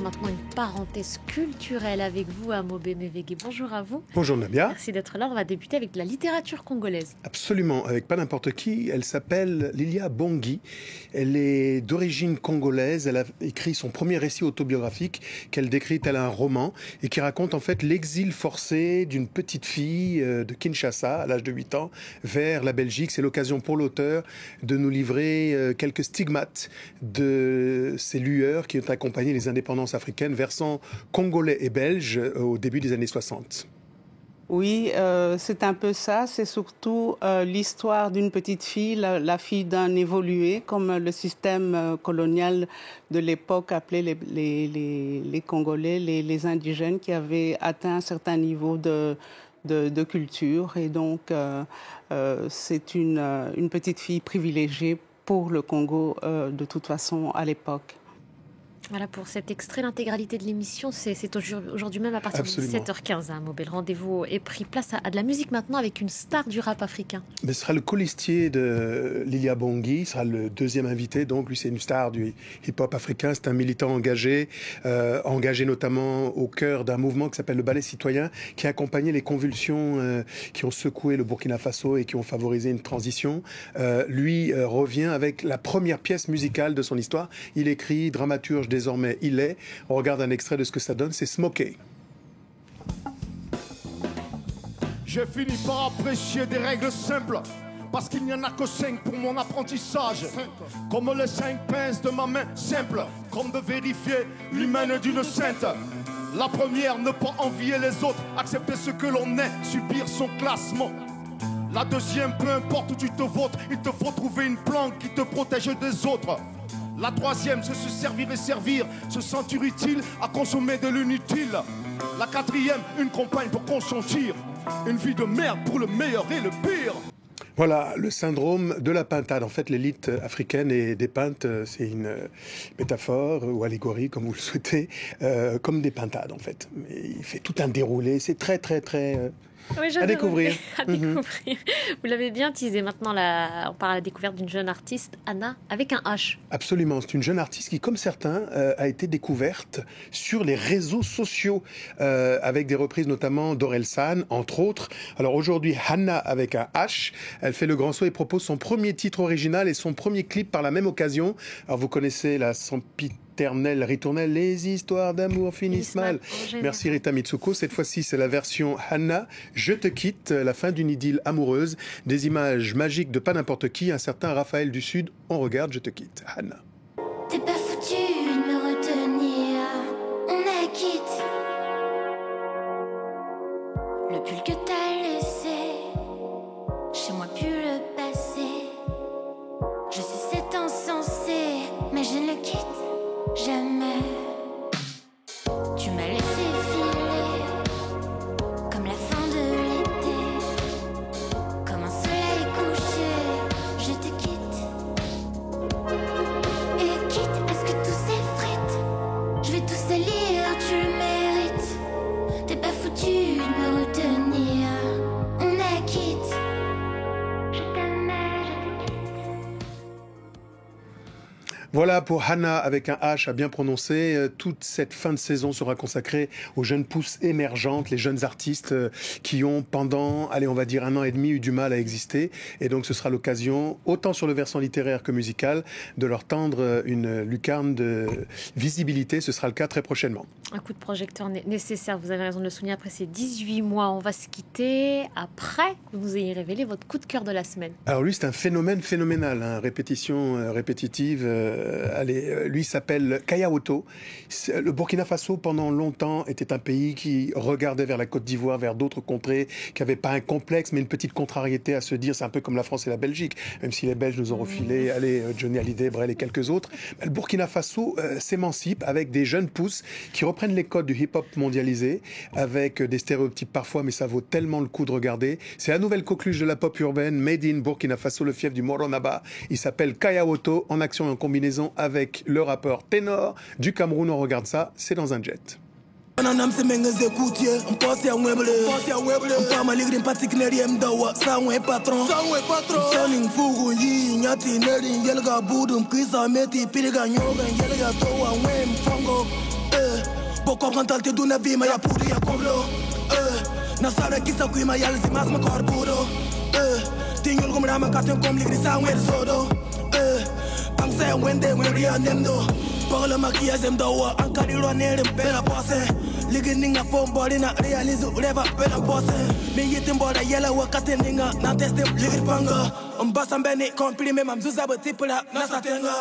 maintenant une parenthèse culturelle avec vous, Amo Benevege. Bonjour à vous. Bonjour Nabia. Merci d'être là. On va débuter avec de la littérature congolaise. Absolument, avec pas n'importe qui. Elle s'appelle Lilia Bongi. Elle est d'origine congolaise. Elle a écrit son premier récit autobiographique qu'elle décrit tel un roman et qui raconte en fait l'exil forcé d'une petite fille de Kinshasa à l'âge de 8 ans vers la Belgique. C'est l'occasion pour l'auteur de nous livrer quelques stigmates de ces lueurs qui ont accompagné les indépendances africaines versant congolais et belges au début des années 60. Oui, c'est un peu ça. C'est surtout l'histoire d'une petite fille, la fille d'un évolué, comme le système colonial de l'époque appelait les Congolais, les indigènes qui avaient atteint un certain niveau de culture. Et donc, c'est une petite fille privilégiée pour le Congo, de toute façon, à l'époque. Voilà pour cet extrait, l'intégralité de l'émission, c'est aujourd'hui même à partir de 17h15. Amo Bel, rendez-vous est pris. Place à de la musique maintenant avec une star du rap africain. Mais ce sera le colistier de Lilia Bongi, ce sera le deuxième invité. Donc lui, c'est une star du hip-hop africain. C'est un militant engagé notamment au cœur d'un mouvement qui s'appelle le Ballet citoyen, qui a accompagné les convulsions qui ont secoué le Burkina Faso et qui ont favorisé une transition. Lui revient avec la première pièce musicale de son histoire. Il écrit, dramaturge désormais il est. On regarde un extrait de ce que ça donne, c'est Smokey. J'ai fini par apprécier des règles simples, parce qu'il n'y en a que 5 pour mon apprentissage. Comme les 5 pinces de ma main simple, comme de vérifier l'humaine d'une sainte. La première, ne pas envier les autres, accepter ce que l'on est, subir son classement. La deuxième, peu importe où tu te vôtres, il te faut trouver une planque qui te protège des autres. La troisième, c'est se servir et servir, se sentir utile à consommer de l'inutile. La quatrième, une compagne pour consentir, une vie de merde pour le meilleur et le pire. Voilà, le syndrome de la pintade. En fait, l'élite africaine est dépeinte, c'est une métaphore ou allégorie, comme vous le souhaitez, comme des pintades, en fait. Mais il fait tout un déroulé, c'est très, très, très... Oui, à découvrir. À découvrir. Vous l'avez bien teasé. Maintenant, on part à la découverte d'une jeune artiste, Anna, avec un H. Absolument. C'est une jeune artiste qui, comme certains, a été découverte sur les réseaux sociaux, avec des reprises notamment d'Orelsan, entre autres. Alors aujourd'hui, Hanna avec un H. Elle fait le grand saut et propose son premier titre original et son premier clip par la même occasion. Alors vous connaissez la sempiternelle ritournelle, les histoires d'amour finissent mal. Merci Rita Mitsuko. Cette fois-ci, c'est la version Hanna, Je te quitte, la fin d'une idylle amoureuse, des images magiques de pas n'importe qui, un certain Raphaël du Sud. On regarde Je te quitte, Hanna. T'es pas foutu de me retenir, on est quitte. Le pull que t'as laissé, chez moi plus le passé. Je sais c'est insensé, mais je ne le quitte jamais. Tu m'as laissé filer comme la fin de l'été, comme un soleil couché. Je te quitte. Et quitte à ce que tout s'effrite, je vais tout salir, tu le mérites. T'es pas foutu de me retenir, on est quitte. Je t'aimais, je te quitte. Voilà pour Hanna avec un H à bien prononcer. Toute cette fin de saison sera consacrée aux jeunes pousses émergentes, les jeunes artistes qui ont pendant, on va dire 1 an et demi eu du mal à exister. Et donc ce sera l'occasion, autant sur le versant littéraire que musical, de leur tendre une lucarne de visibilité. Ce sera le cas très prochainement. Un coup de projecteur nécessaire, vous avez raison de le souligner. Après ces 18 mois, on va se quitter. Après, vous ayez révélé votre coup de cœur de la semaine. Alors lui, c'est un phénomène phénoménal, hein, répétition répétitive. Lui s'appelle Kaya Oto. Le Burkina Faso, pendant longtemps, était un pays qui regardait vers la Côte d'Ivoire, vers d'autres contrées, qui n'avait pas un complexe, mais une petite contrariété à se dire, c'est un peu comme la France et la Belgique, même si les Belges nous ont refilé, Johnny Hallyday, Brel et quelques autres. Le Burkina Faso s'émancipe avec des jeunes pousses qui reprennent les codes du hip-hop mondialisé, avec des stéréotypes parfois, mais ça vaut tellement le coup de regarder. C'est la nouvelle coqueluche de la pop urbaine, made in Burkina Faso, le fief du Moronaba. Il s'appelle Kaya Oto, en action et en combinaison avec le rappeur Ténor du Cameroun. On regarde ça, c'est dans un jet. Boko kantalte duna vima ya puri ya koblo Nasara kisa kui ma yal zimas ma korburo Tinyul gumrama katen kom ligri sa wer zodo Pangse wende wen ria nemdo Parle maquillage zemdo wa ankari lo nere pera pose Ligi ninga phone body na realize reva pera pose Me yitim boda yela wa katen ninga na teste ligri panga Mbasa mbeni komprime mamzuza betipula na satenga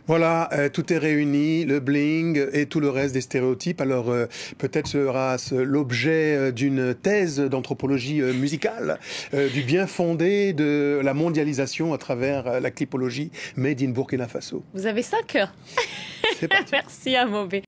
Voilà, tout est réuni, le bling et tout le reste des stéréotypes. Alors peut-être sera-ce l'objet d'une thèse d'anthropologie musicale, du bien fondé de la mondialisation à travers la clipologie made in Burkina Faso. Vous avez 5 heures. C'est parti. Merci Amobé.